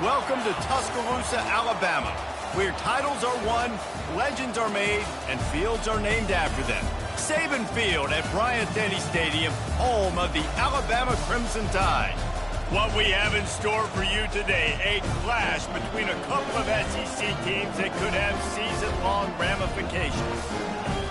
Welcome to Tuscaloosa, Alabama, where titles are won, legends are made, and fields are named after them. Saban Field at Bryant-Denny Stadium, home of the Alabama Crimson Tide. What we have in store for you today, a clash between a couple of SEC teams that could have season-long ramifications.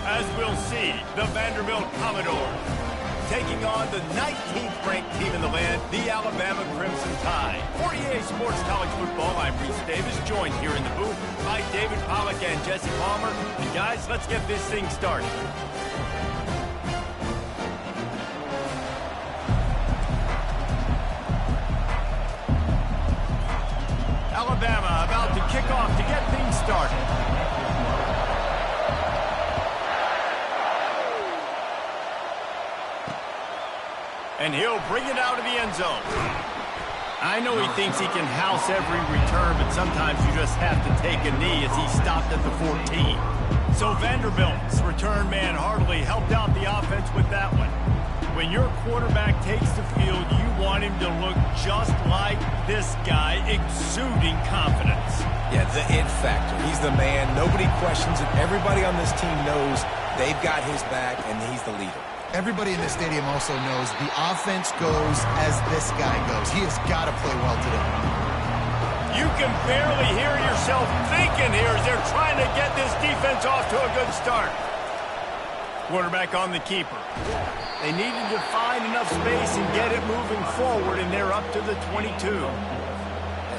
As we'll see, the Vanderbilt Commodores taking on the 19th ranked team in the land, the Alabama Crimson Tide. For EA Sports College Football, I'm Reese Davis, joined here in the booth by David Pollack and Jesse Palmer. And guys, let's get this thing started. Alabama about to kick off to get things started. And he'll bring it out of the end zone. I know he thinks he can house every return, but sometimes you just have to take a knee as he stopped at the 14. So Vanderbilt's return man hardly helped out the offense with that one. When your quarterback takes the field, you want him to look just like this guy, exuding confidence. Yeah, the it factor. He's the man. Nobody questions it. Everybody on this team knows they've got his back, and he's the leader. Everybody in this stadium also knows the offense goes as this guy goes. He has got to play well today. You can barely hear yourself thinking here as they're trying to get this defense off to a good start. Quarterback on the keeper. They needed to find enough space and get it moving forward, and they're up to the 22.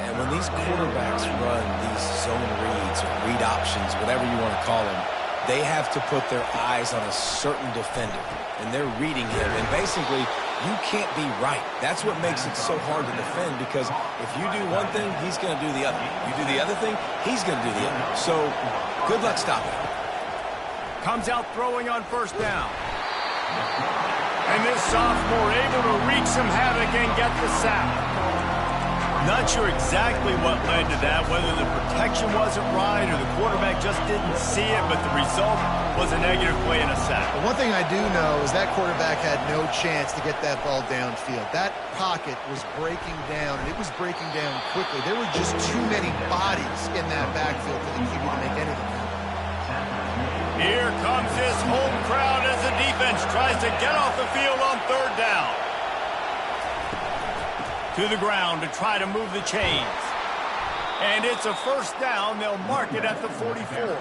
And when these quarterbacks run these zone reads or read options, whatever you want to call them, they have to put their eyes on a certain defender, and they're reading him. And basically, you can't be right. That's what makes it so hard to defend, because if you do one thing, he's going to do the other. You do the other thing, he's going to do the other. So good luck stopping him. Comes out throwing on first down. And this sophomore able to wreak some havoc and get the sack. Not sure exactly what led to that, whether the protection wasn't right or the quarterback just didn't see it, but the result was a negative play and a sack. But one thing I do know is that quarterback had no chance to get that ball downfield. That pocket was breaking down, and it was breaking down quickly. There were just too many bodies in that backfield for the QB to make anything happen. Here comes this home crowd as the defense tries to get off the field on third down. To the ground to try to move the chains. And it's a first down. They'll mark it at the 44.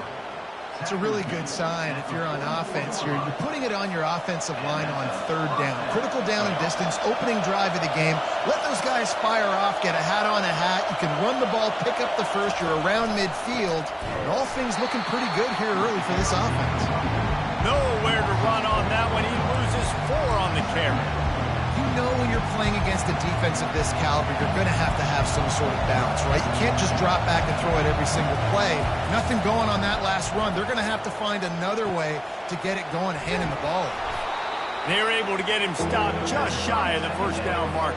It's a really good sign if you're on offense. You're putting it on your offensive line on third down. Critical down and distance, opening drive of the game. Let those guys fire off, get a hat on a hat. You can run the ball, pick up the first. You're around midfield. And all things looking pretty good here early for this offense. Nowhere to run on that one. He loses 4 on the carry. You know when you're playing against a defense of this caliber, you're going to have some sort of balance, right? You can't just drop back and throw it every single play. Nothing going on that last run. They're going to have to find another way to get it going, handing the ball. They're able to get him stopped just shy of the first down marker.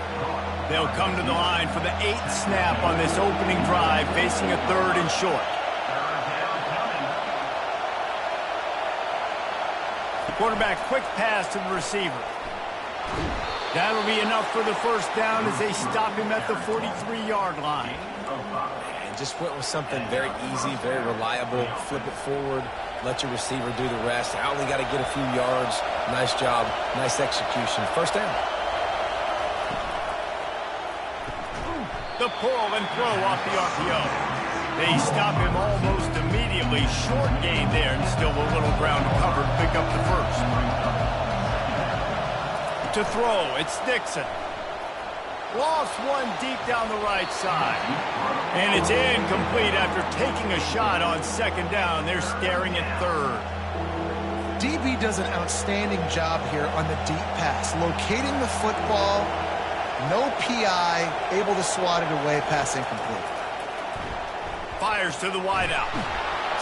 They'll come to the line for the 8th snap on this opening drive, facing a 3rd and short. Quarterback, quick pass to the receiver. That'll be enough for the first down as they stop him at the 43-yard line. And just went with something very easy, very reliable. Flip it forward, let your receiver do the rest. I only got to get a few yards. Nice job, nice execution. First down. The pull and throw off the RPO. They stop him almost immediately. Short gain there, and still a little ground covered to pick up the first. To throw, it's Dixon. Lost one deep down the right side. And it's incomplete after taking a shot on second down. They're staring at third. DB does an outstanding job here on the deep pass. Locating the football, no PI, able to swat it away, pass incomplete. Fires to the wideout.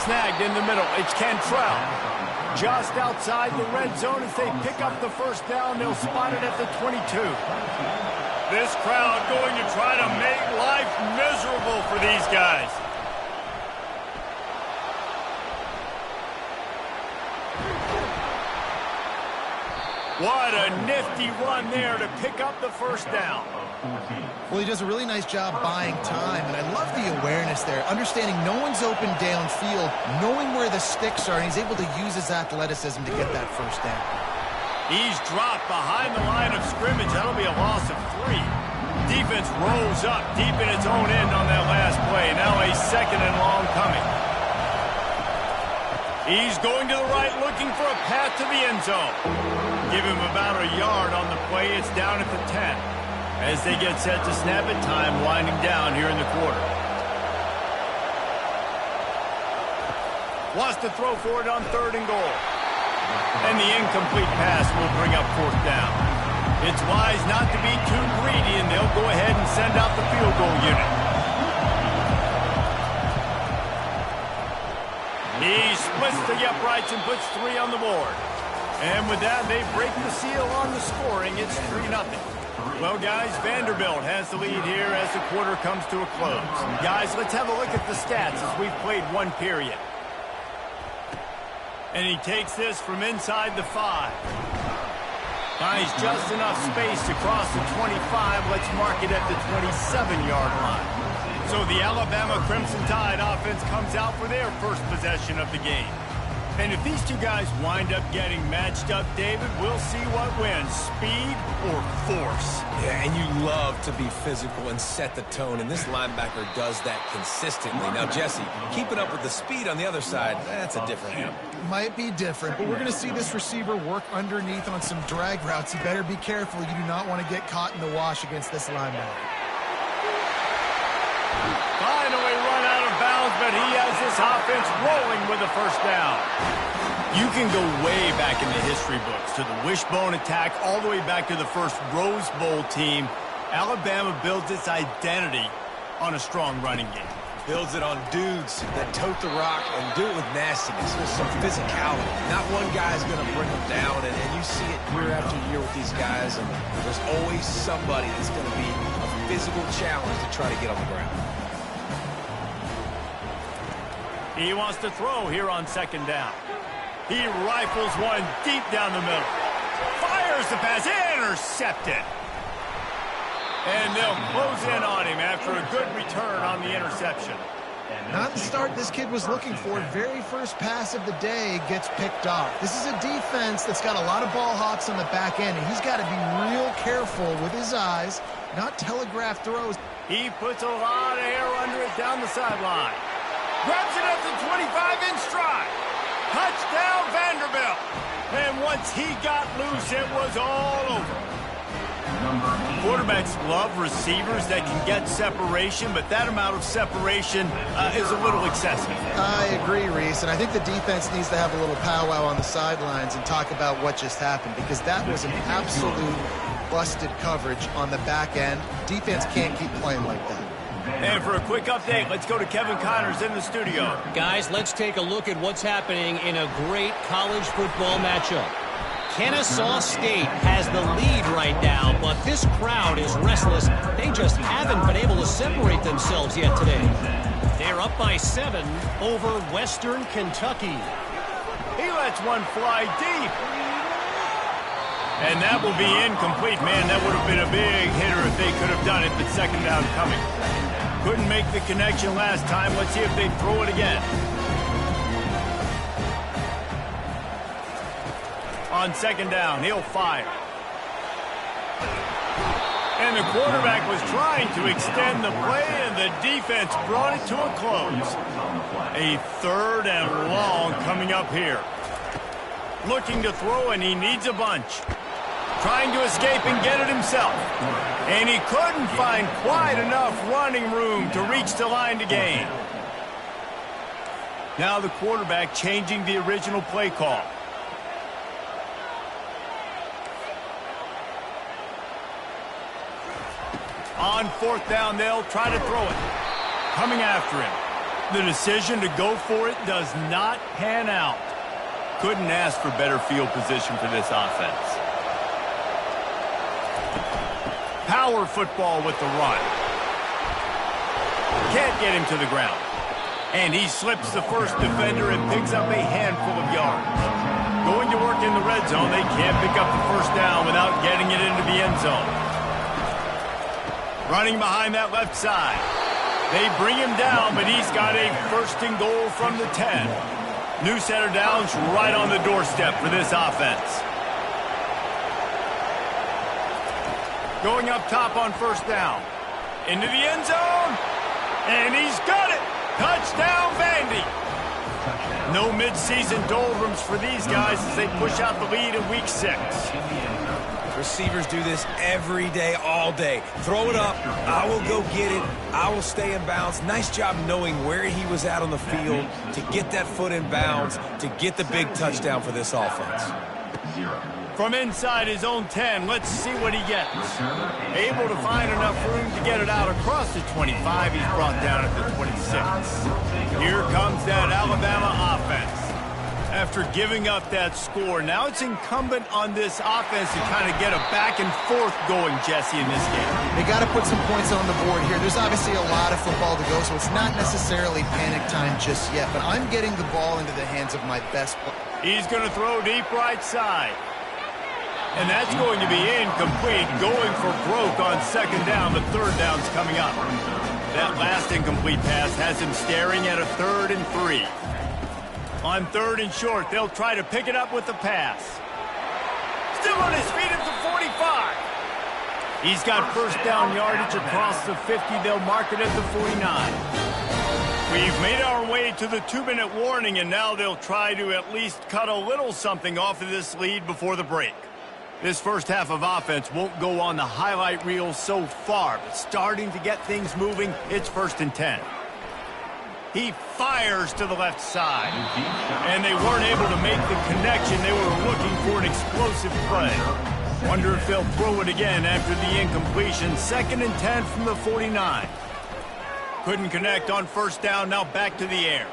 Snagged in the middle, it's Cantrell. Just outside the red zone as they pick up the first down. They'll spot it at the 22. This crowd going to try to make life miserable for these guys. What a nifty run there to pick up the first down. Well, he does a really nice job buying time, and I love the awareness there, understanding no one's open downfield, knowing where the sticks are, and he's able to use his athleticism to get that first down. He's dropped behind the line of scrimmage. That'll be a loss of 3. Defense rolls up deep in its own end on that last play. Now a 2nd and long coming. He's going to the right, looking for a path to the end zone. Give him about a yard on the play. It's down at the 10. As they get set to snap it, time winding down here in the quarter. Wants to throw for it on 3rd and goal. And the incomplete pass will bring up 4th down. It's wise not to be too greedy, and they'll go ahead and send out the field goal unit. He splits the uprights and puts 3 on the board. And with that, they break the seal on the scoring. It's 3-0. Well, guys, Vanderbilt has the lead here as the quarter comes to a close. Guys, let's have a look at the stats as we've played 1 period. And he takes this from inside the 5. Finds just enough space to cross the 25. Let's mark it at the 27-yard line. So the Alabama Crimson Tide offense comes out for their first possession of the game. And if these 2 guys wind up getting matched up, David, we'll see what wins, speed or force. Yeah, and you love to be physical and set the tone, and this linebacker does that consistently. Now, Jesse, keeping up with the speed on the other side, that's a different animal. Might be different, but we're going to see this receiver work underneath on some drag routes. You better be careful. You do not want to get caught in the wash against this linebacker. Finally run out of bounds, but he has this offense rolling with a 1st down. You can go way back in the history books to the wishbone attack, all the way back to the first Rose Bowl team. Alabama builds its identity on a strong running game. Builds it on dudes that tote the rock and do it with nastiness, with some physicality. Not one guy's going to bring them down, and you see it year after year with these guys, and there's always somebody that's going to be a physical challenge to try to get on the ground. He wants to throw here on 2nd down. He rifles one deep down the middle. Fires the pass, intercepted. And they'll close in on him after a good return on the interception. Not the start this kid was looking for. Very first pass of the day gets picked off. This is a defense that's got a lot of ball hawks on the back end, and he's got to be real careful with his eyes, not telegraph throws. He puts a lot of air under it down the sideline. Grabs it at the 25 in stride. Touchdown, Vanderbilt. And once he got loose, it was all over. Quarterbacks love receivers that can get separation, but that amount of separation is a little excessive. I agree, Reese, and I think the defense needs to have a little powwow on the sidelines and talk about what just happened, because that was an absolute busted coverage on the back end. Defense can't keep playing like that. And for a quick update, let's go to Kevin Connors in the studio. Guys, let's take a look at what's happening in a great college football matchup. Kennesaw State has the lead right now, but this crowd is restless. They just haven't been able to separate themselves yet today. They're up by 7 over Western Kentucky. He lets one fly deep. And that will be incomplete. Man, that would have been a big hitter if they could have done it, but 2nd down coming. Couldn't make the connection last time. Let's see if they throw it again. On 2nd down, he'll fire. And the quarterback was trying to extend the play, and the defense brought it to a close. A 3rd and long coming up here. Looking to throw, and he needs a bunch. Trying to escape and get it himself. And he couldn't find quite enough running room to reach the line to gain. Now the quarterback changing the original play call. On 4th down, they'll try to throw it. Coming after him. The decision to go for it does not pan out. Couldn't ask for better field position for this offense. Power football with the run. Can't get him to the ground. And he slips the first defender and picks up a handful of yards. Going to work in the red zone, they can't pick up the 1st down without getting it into the end zone. Running behind that left side. They bring him down, but he's got a first and goal from the 10. New set of downs right on the doorstep for this offense. Going up top on first down. Into the end zone. And he's got it. Touchdown, Vandy. No midseason doldrums for these guys as they push out the lead in week 6. Receivers do this every day, all day. Throw it up. I will go get it. I will stay in bounds. Nice job knowing where he was at on the field to get that foot in bounds, to get the big touchdown for this offense. From inside his own 10, let's see what he gets. Able to find enough room to get it out across the 25. He's brought down at the 26. Here comes that Alabama offense. After giving up that score, now it's incumbent on this offense to kind of get a back and forth going, Jesse, in this game. They got to put some points on the board here. There's obviously a lot of football to go, so it's not necessarily panic time just yet, but I'm getting the ball into the hands of my best player. He's going to throw deep right side. And that's going to be incomplete, going for broke on second down. The third down's coming up. That last incomplete pass has him staring at a 3rd and 3. On 3rd and short, they'll try to pick it up with the pass. Still on his feet at the 45. He's got first down yardage across the 50. They'll mark it at the 49. We've made our way to the 2-minute warning, and now they'll try to at least cut a little something off of this lead before the break. This first half of offense won't go on the highlight reel so far, but starting to get things moving, it's 1st and 10. He fires to the left side, and they weren't able to make the connection. They were looking for an explosive play. Wonder if they'll throw it again after the incompletion. 2nd and 10 from the 49. Couldn't connect on first down, now back to the air.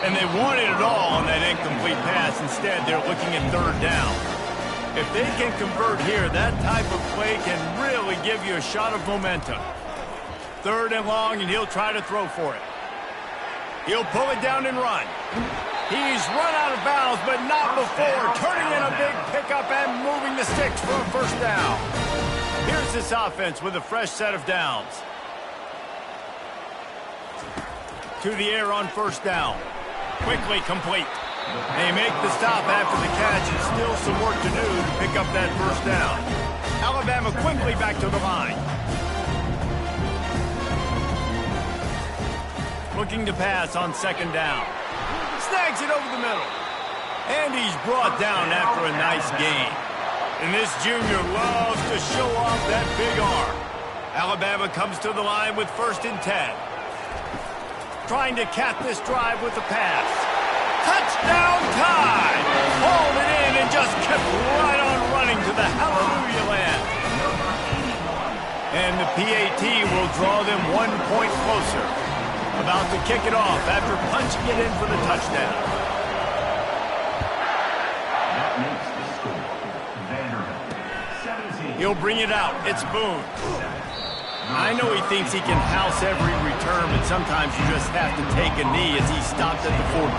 And they wanted it all on that incomplete pass. Instead, they're looking at 3rd down. If they can convert here, that type of play can really give you a shot of momentum. 3rd and long, and he'll try to throw for it. He'll pull it down and run. He's run out of bounds, but not before. Turning in a big pickup and moving the sticks for a first down. Here's this offense with a fresh set of downs. To the air on first down. Quickly complete. They make the stop after the catch, and still some work to do to pick up that first down. Alabama quickly back to the line. Looking to pass on 2nd down. Snags it over the middle. And he's brought down after a nice gain. And this junior loves to show off that big arm. Alabama comes to the line with 1st and 10. Trying to cap this drive with the pass. Touchdown time! Hauled it in and just kept right on running to the hallelujah land. And the PAT will draw them 1 point closer. About to kick it off after punching it in for the touchdown. That makes the score. Vanderbilt, 17. He'll bring it out. It's Boone. I know he thinks he can house every return, but sometimes you just have to take a knee as he stopped at the 14.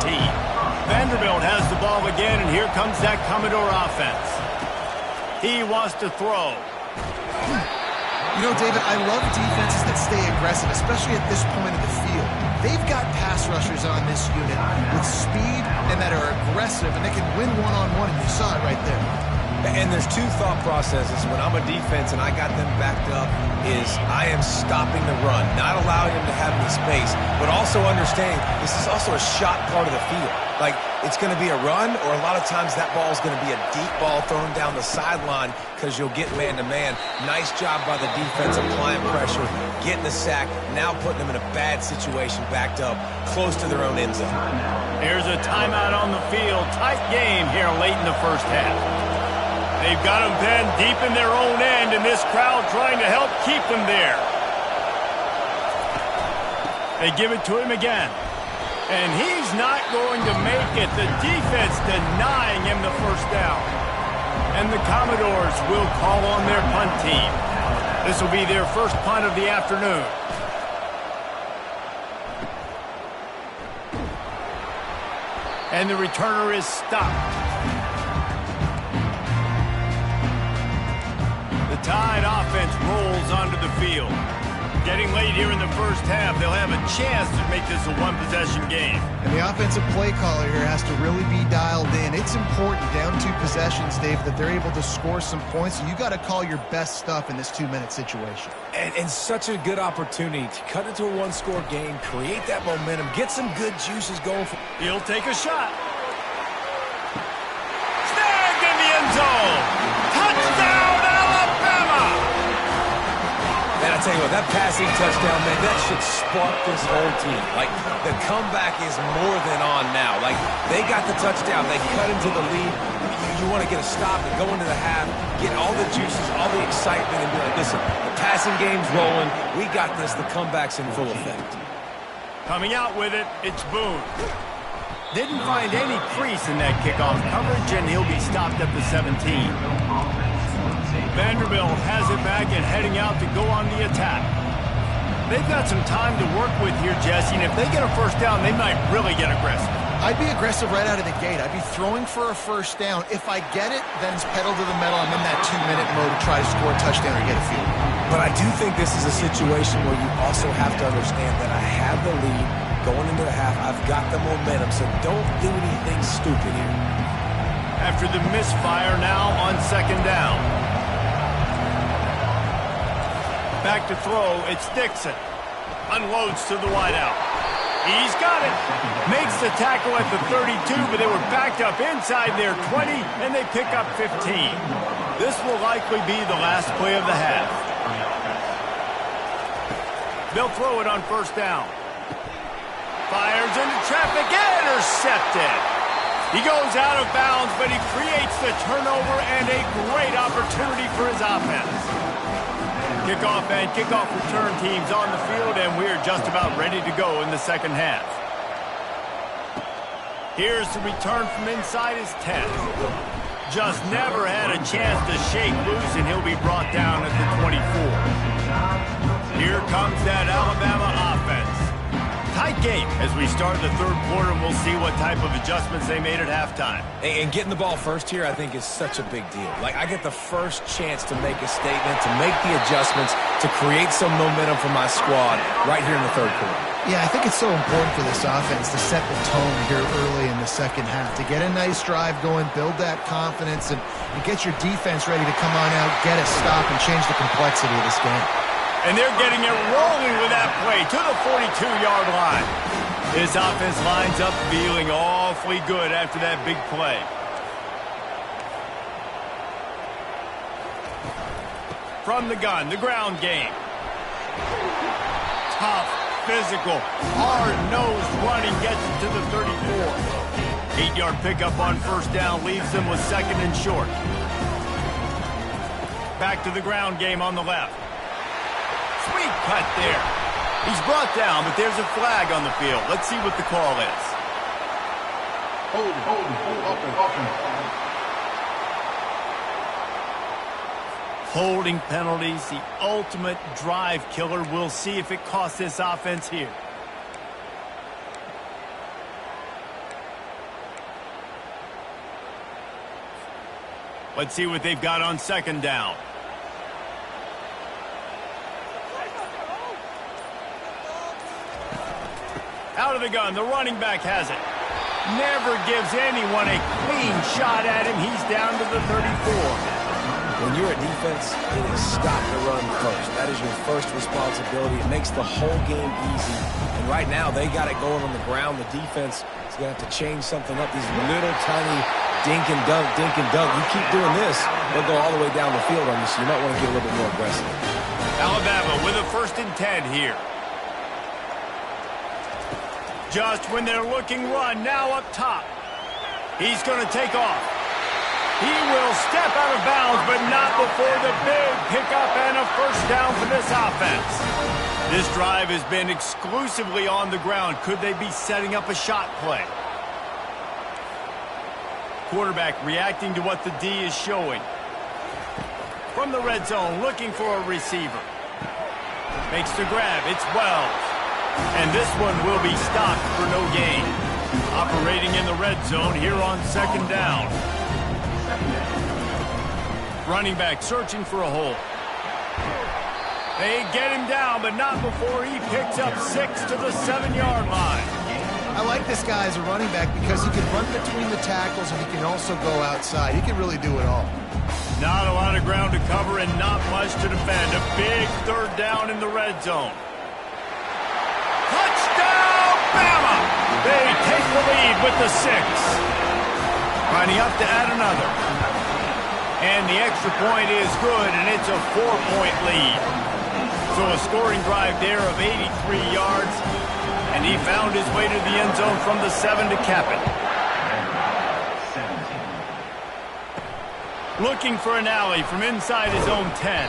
Vanderbilt has the ball again, and here comes that Commodore offense. He wants to throw. You know, David, I love defenses that stay aggressive, especially at this point of the field. They've got pass rushers on this unit with speed and that are aggressive, and they can win one-on-one, and you saw it right there. And there's 2 thought processes when I'm a defense and I got them backed up is I am stopping the run, not allowing them to have any space, but also understanding this is also a shot part of the field. Like, it's going to be a run, or a lot of times that ball is going to be a deep ball thrown down the sideline because you'll get man-to-man. Nice job by the defense applying pressure, getting the sack, now putting them in a bad situation backed up close to their own end zone. Here's a timeout on the field. Tight game here late in the first half. They've got them pinned deep in their own end, and this crowd trying to help keep them there. They give it to him again. And he's not going to make it. The defense denying him the first down. And the Commodores will call on their punt team. This will be their first punt of the afternoon. And the returner is stopped. The Tide offense rolls onto the field. Getting late here in the first half, they'll have a chance to make this a one-possession game. And the offensive play caller here has to really be dialed in. It's important, down 2 possessions, Dave, that they're able to score some points. So you got to call your best stuff in this 2-minute situation. And such a good opportunity to cut into a one-score game, create that momentum, get some good juices going. He'll take a shot. Snagged in the end zone. Touchdown, Alabama! Man, I tell you what, that passing touchdown, man, that should spark this whole team. Like, the comeback is more than on now. Like, they got the touchdown. They cut into the lead. You want to get a stop and go into the half, get all the juices, all the excitement, and be like, listen, the passing game's rolling. We got this. The comeback's in full effect. Coming out with it, it's Boone. Didn't find any crease in that kickoff coverage, and he'll be stopped at the 17. Vanderbilt has it back and heading out to go on the attack. They've got some time to work with here, Jesse, and if they get a first down, they might really get aggressive. I'd be aggressive right out of the gate. I'd be throwing for a first down. If I get it, then it's pedal to the metal. I'm in that 2-minute mode to try to score a touchdown or get a field goal. But I do think this is a situation where you also have to understand that I have the lead going into the half. I've got the momentum, so don't do anything stupid here. After the misfire now on second down. Back to throw, it's Dixon. Unloads to the wideout. He's got it. Makes the tackle at the 32, but they were backed up inside their 20, and they pick up 15. This will likely be the last play of the half. They'll throw it on first down. Fires into traffic, intercepted. He goes out of bounds, but he creates the turnover and a great opportunity for his offense. Kickoff and kickoff return teams on the field, and we're just about ready to go in the second half. Here's the return from inside his 10. Just never had a chance to shake loose, and he'll be brought down at the 24. Here comes that Alabama offense. Tight game as we start the third quarter, and we'll see what type of adjustments they made at halftime. And getting the ball first here, I think, is such a big deal. Like, I get the first chance to make a statement, to make the adjustments, to create some momentum for my squad right here in the third quarter. Yeah, I think it's so important for this offense to set the tone here early in the second half, to get a nice drive going, build that confidence, and get your defense ready to come on out, get a stop, and change the complexity of this game. And they're getting it rolling with that play to the 42-yard line. This offense lines up feeling awfully good after that big play. From the gun, the ground game. Tough, physical, hard-nosed running gets it to the 34. 8-yard pickup on first down leaves them with second and short. Back to the ground game on the left. Sweet cut there. He's brought down, but there's a flag on the field. Let's see what the call is. Holding penalties, the ultimate drive killer. We'll see if it costs this offense here. Let's see what they've got on second down. Out of the gun, the running back has it. Never gives anyone a clean shot at him. He's down to the 34. When you're a defense, it is stop the run first. That is your first responsibility. It makes the whole game easy. And right now, they got it going on the ground. The defense is going to have to change something up. These little tiny dink and dunk, dink and dunk. You keep doing this, they'll go all the way down the field on you, so you might want to get a little bit more aggressive. Alabama with a 1st and 10 here. Just when they're looking run, now up top. He's going to take off. He will step out of bounds, but not before the big pickup and a first down for this offense. This drive has been exclusively on the ground. Could they be setting up a shot play? Quarterback reacting to what the D is showing. From the red zone, looking for a receiver. Makes the grab. It's Wells. And this one will be stopped for no gain. Operating in the red zone here on second down. Running back searching for a hole. They get him down, but not before he picks up 6 to the 7-yard line. I like this guy as a running back because he can run between the tackles and he can also go outside. He can really do it all. Not a lot of ground to cover and not much to defend. A big 3rd down in the red zone. Touchdown, Bama! They take the lead with the 6. Finding up to add another. And the extra point is good, and it's a 4-point lead. So a scoring drive there of 83 yards. And he found his way to the end zone from the 7 to cap it. Looking for an alley from inside his own 10.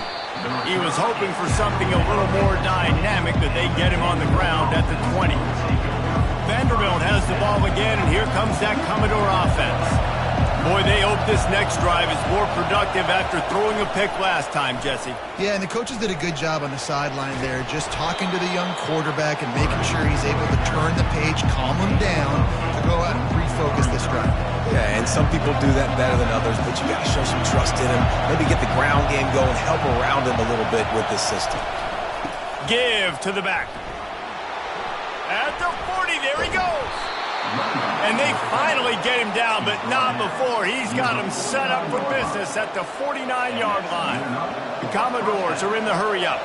He was hoping for something a little more dynamic, but they get him on the ground at the 20. Vanderbilt has the ball again, and here comes that Commodore offense. Boy, they hope this next drive is more productive after throwing a pick last time, Jesse. Yeah, and the coaches did a good job on the sideline there, just talking to the young quarterback and making sure he's able to turn the page, calm him down, to go out and refocus this drive. Yeah, and some people do that better than others, but you got to show some trust in him. Maybe get the ground game going, help around him a little bit with this system. Give to the back. At the 40, there he goes. And they finally get him down, but not before. He's got him set up for business at the 49-yard line. The Commodores are in the hurry-up.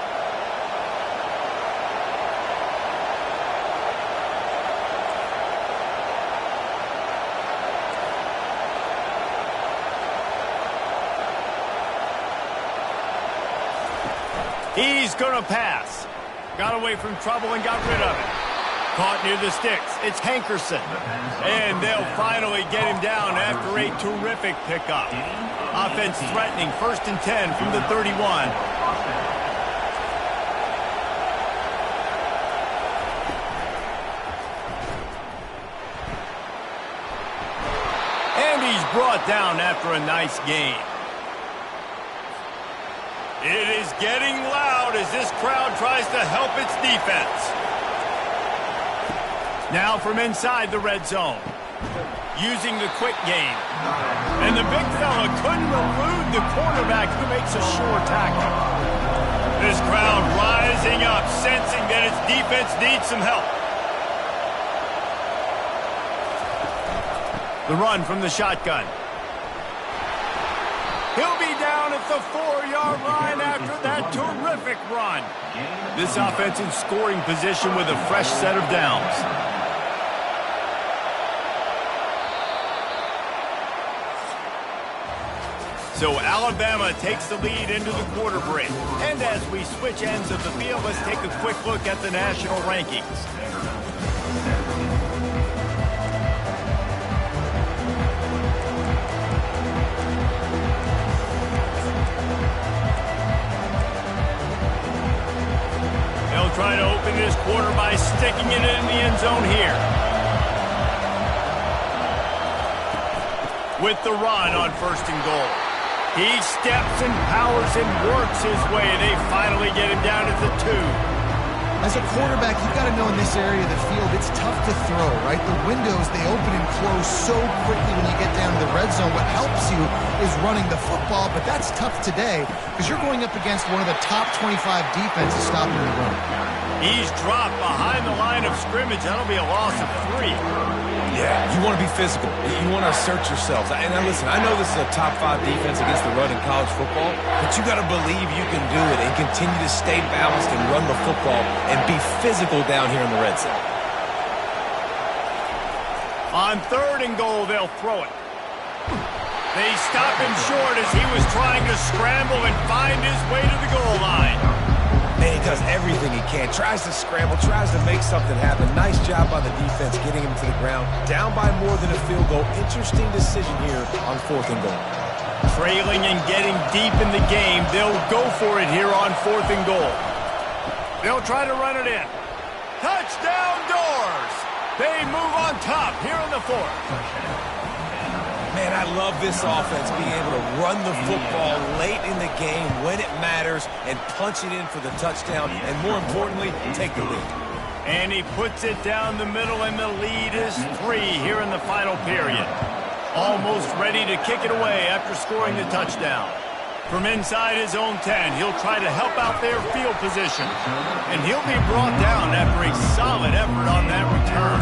He's going to pass. Got away from trouble and got rid of it. Caught near the sticks. It's Hankerson. And they'll finally get him down after a terrific pickup. Offense threatening 1st and 10 from the 31. And he's brought down after a nice gain. It is getting loud as this crowd tries to help its defense. Now from inside the red zone. Using the quick game. And the big fella couldn't elude the cornerback who makes a sure tackle. This crowd rising up, sensing that its defense needs some help. The run from the shotgun. He'll be down at the 4-yard line after that terrific run. This offense in scoring position with a fresh set of downs. So Alabama takes the lead into the quarter break. And as we switch ends of the field, let's take a quick look at the national rankings. They'll try to open this quarter by sticking it in the end zone here. With the run on 1st and goal. He steps and powers and works his way. They finally get him down at the 2. As a quarterback, you've got to know in this area of the field, it's tough to throw, right? The windows, they open and close so quickly when you get down to the red zone. What helps you is running the football, but that's tough today because you're going up against one of the top 25 defenses stopping the run. He's dropped behind the line of scrimmage. That'll be a loss of 3. Yeah, you want to be physical. You want to assert yourselves. And now listen, I know this is a top 5 defense against the run in college football, but you got to believe you can do it and continue to stay balanced and run the football and be physical down here in the red zone. On 3rd and goal, they'll throw it. They stop him short as he was trying to scramble and find his way to the goal line. Man, he does everything he can. Tries to scramble, tries to make something happen. Nice job by the defense getting him to the ground. Down by more than a field goal. Interesting decision here on 4th and goal. Trailing and getting deep in the game. They'll go for it here on 4th and goal. They'll try to run it in. Touchdown Doors! They move on top here in the 4th. Man, I love this offense being able to run the football late in the game when it matters and punch it in for the touchdown and, more importantly, take the lead. And he puts it down the middle, and the lead is 3 here in the final period. Almost ready to kick it away after scoring the touchdown. From inside his own 10, he'll try to help out their field position. And he'll be brought down after a solid effort on that return.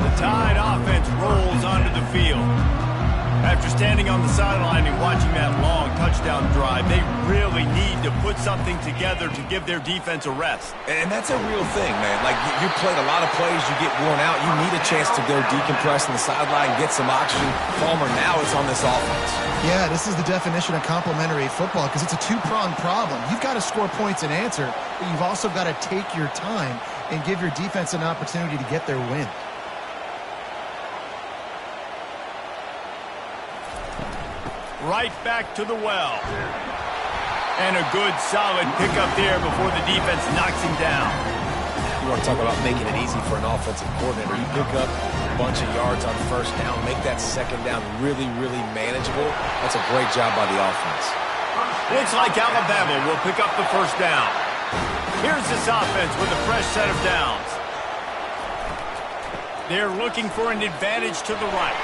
The Tide offense rolls onto the field. After standing on the sideline and watching that long touchdown drive, they really need to put something together to give their defense a rest. And that's a real thing, man. Like, you played a lot of plays, you get worn out, you need a chance to go decompress on the sideline, get some oxygen. Palmer, now it's on this offense. Yeah, this is the definition of complementary football because it's a two-pronged problem. You've got to score points and answer, but you've also got to take your time and give your defense an opportunity to get their win. Right back to the well. And a good, solid pickup there before the defense knocks him down. You want to talk about making it easy for an offensive coordinator. You pick up a bunch of yards on first down, make that second down really, really manageable. That's a great job by the offense. Looks like Alabama will pick up the first down. Here's this offense with a fresh set of downs. They're looking for an advantage to the right.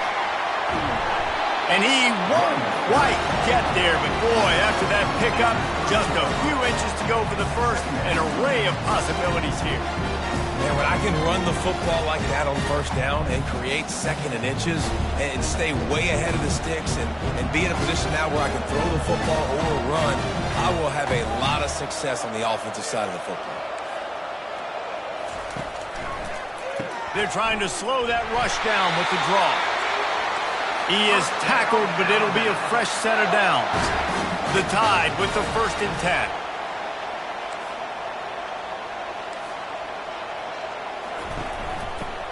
And he won't quite get there, but boy, after that pickup, just a few inches to go for the first, an array of possibilities here. Man, when I can run the football like that on first down and create second and inches and stay way ahead of the sticks and be in a position now where I can throw the football or run, I will have a lot of success on the offensive side of the football. They're trying to slow that rush down with the draw. He is tackled, but it'll be a fresh set of downs. The Tide with the 1st and 10.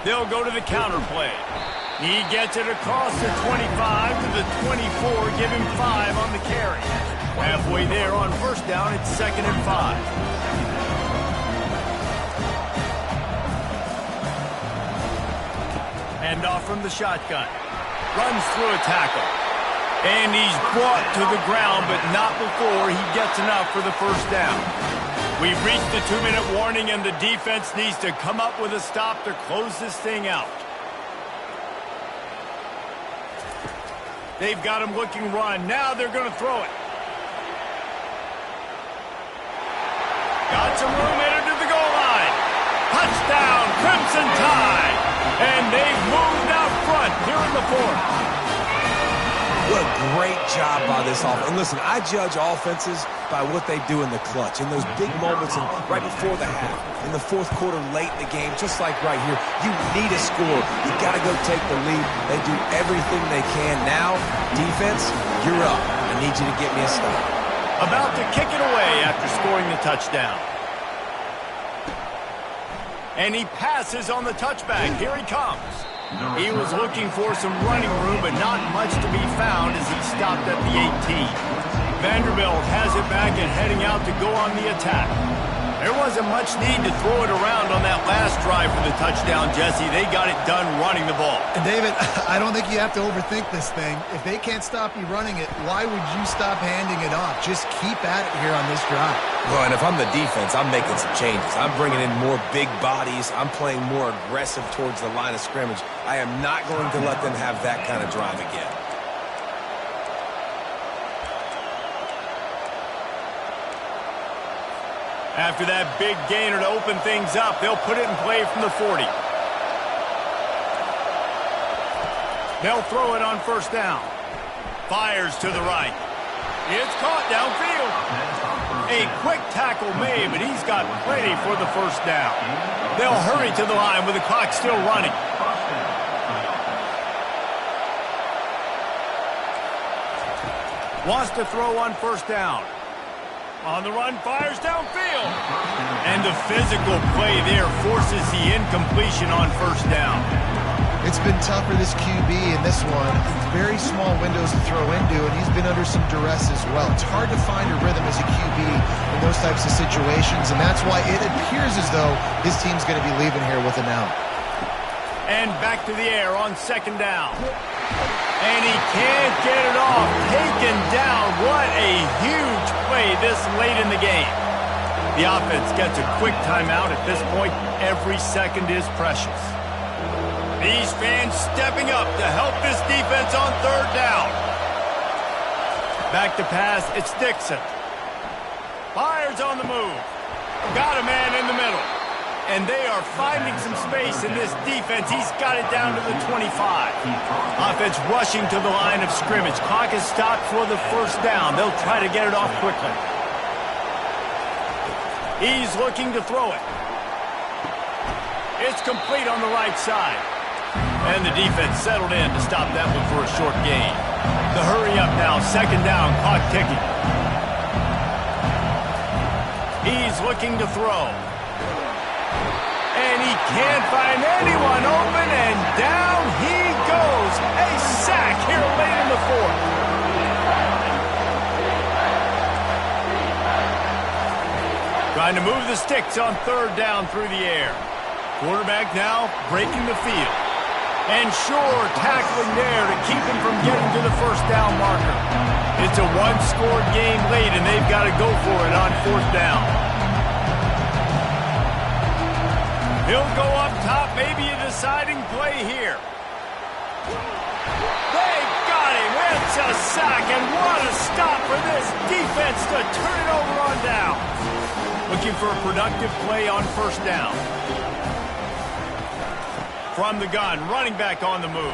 They'll go to the counter play. He gets it across the 25 to the 24, give him 5 on the carry. Halfway there on first down, it's 2nd and 5. Hand off from the shotgun. Runs through a tackle. And he's brought to the ground, but not before he gets enough for the first down. We've reached the 2-minute warning, and the defense needs to come up with a stop to close this thing out. They've got him looking run. Now they're going to throw it. Got some room headed to the goal line. Touchdown, Crimson Tide. And they've moved out front here in the 4th. What a great job by this offense. And listen, I judge offenses by what they do in the clutch, in those big moments and right before the half, in the 4th quarter, late in the game, just like right here. You need a score. You got to go take the lead. They do everything they can. Now, defense, you're up. I need you to get me a stop. About to kick it away after scoring the touchdown. And he passes on the touchback. Here he comes. He was looking for some running room, but not much to be found as he stopped at the 18. Vanderbilt has it back and heading out to go on the attack. There wasn't much need to throw it around on that last drive for the touchdown, Jesse. They got it done running the ball. And David, I don't think you have to overthink this thing. If they can't stop you running it, why would you stop handing it off? Just keep at it here on this drive. Well, and if I'm the defense, I'm making some changes. I'm bringing in more big bodies. I'm playing more aggressive towards the line of scrimmage. I am not going to let them have that kind of drive again. After that big gainer to open things up, they'll put it in play from the 40. They'll throw it on first down. Fires to the right. It's caught downfield. A quick tackle made, but he's got plenty for the first down. They'll hurry to the line with the clock still running. Wants to throw on first down. On the run, fires downfield. And the physical play there forces the incompletion on first down. It's been tough for this QB in this one. It's very small windows to throw into, and he's been under some duress as well. It's hard to find a rhythm as a QB in those types of situations, and that's why it appears as though his team's going to be leaving here with an out. And back to the air on second down. And he can't get it off. Taken down. What a huge play this late in the game. The offense gets a quick timeout. At this point, every second is precious. These fans stepping up to help this defense on third down. Back to pass, it's Dixon. Fires on the move. Got a man in the middle. And they are finding some space in this defense. He's got it down to the 25. Offense rushing to the line of scrimmage. Clock is stopped for the first down. They'll try to get it off quickly. He's looking to throw it. It's complete on the right side. And the defense settled in to stop that one for a short gain. The hurry up now, second down, clock ticking. He's looking to throw. And he can't find anyone open, and down he goes. A sack here late in the fourth. Trying to move the sticks on third down through the air. Quarterback now breaking the field. And sure, tackling there to keep him from getting to the first down marker. It's a one-score game late, and they've got to go for it on fourth down. He'll go up top, maybe a deciding play here. They got him. It's a sack, and what a stop for this defense to turn it over on down. Looking for a productive play on first down. From the gun, running back on the move.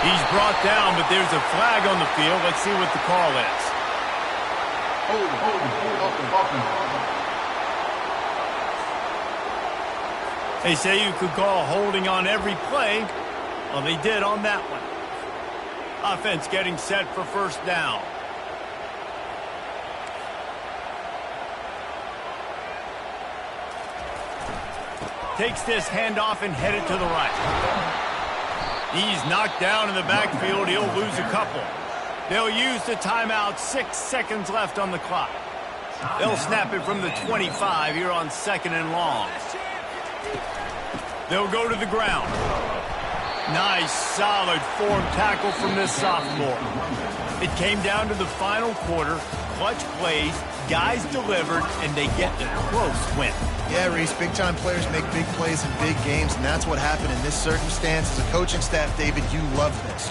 He's brought down, but there's a flag on the field. Let's see what the call is. They say you could call holding on every play. Well, they did on that one. Offense getting set for first down. Takes this handoff and headed to the right. He's knocked down in the backfield. He'll lose a couple. They'll use the timeout. 6 seconds left on the clock. They'll snap it from the 25 here on second and long. They'll go to the ground. Nice, solid form tackle from this sophomore. It came down to the final quarter. Clutch plays, guys delivered, and they get a close win. Yeah, Reese, big-time players make big plays in big games, and that's what happened in this circumstance. As a coaching staff, David, you love this.